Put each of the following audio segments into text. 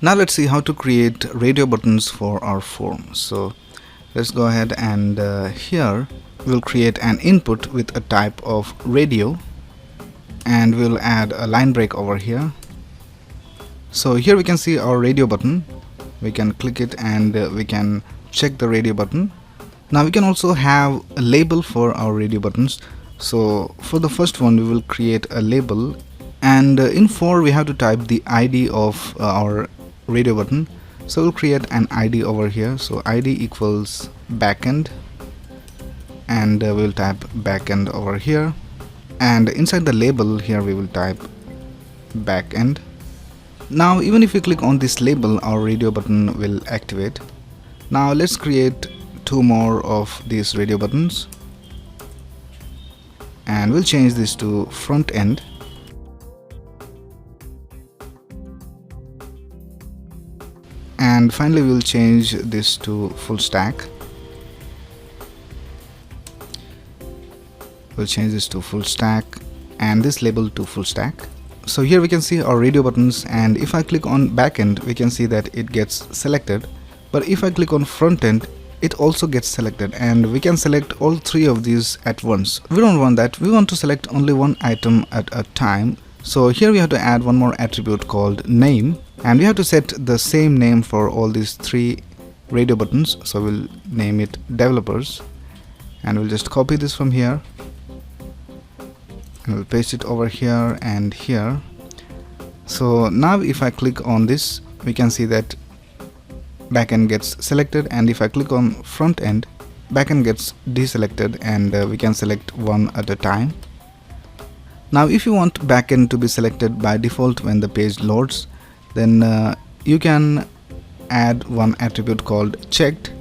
Now let's see how to create radio buttons for our form. So let's go ahead and here we'll create an input with a type of radio, and we'll add a line break over here. So here we can see our radio button. We can click it and we can check the radio button. Now we can also have a label for our radio buttons. So for the first one we will create a label, and in for we have to type the ID of our radio button. So we'll create an ID over here. So ID equals backend, and we'll type backend over here, and inside the label here we will type backend. Now even if we click on this label, our radio button will activate. Now let's create two more of these radio buttons, and we'll change this to front end. And finally we'll change this to full stack. We'll change this to full stack and this label to full stack. So here we can see our radio buttons, and if I click on backend we can see that it gets selected, but if I click on front end it also gets selected, and we can select all three of these at once. We don't want that. We want to select only one item at a time. So here we have to add one more attribute called name, and we have to set the same name for all these three radio buttons. So we'll name it developers, and we'll just copy this from here and we'll paste it over here and here. So now if I click on this we can see that backend gets selected, and if I click on front end backend gets deselected, and we can select one at a time. Now if you want backend to be selected by default when the page loads, then you can add one attribute called checked,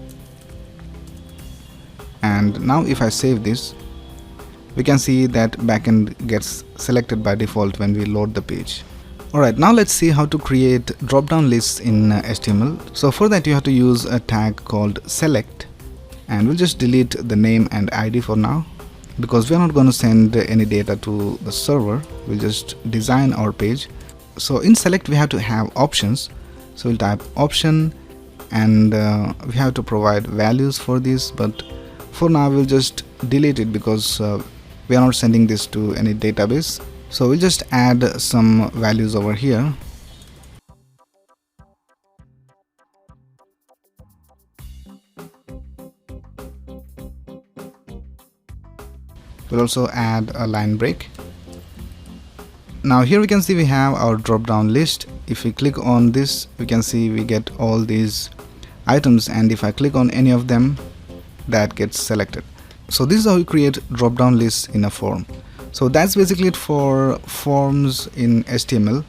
and now if I save this we can see that backend gets selected by default when we load the page. Alright, now let's see how to create drop-down lists in HTML. So for that you have to use a tag called select, and we'll just delete the name and ID for now because we're not going to send any data to the server. We'll just design our page. So in select we have to have options. So we'll type option, and we have to provide values for this, but for now we'll just delete it because we are not sending this to any database. So we'll just add some values over here. We'll also add a line break. Now here we can see we have our drop down list. If we click on this we can see we get all these items, and if I click on any of them that gets selected. So this is how we create drop down lists in a form. So that's basically it for forms in HTML.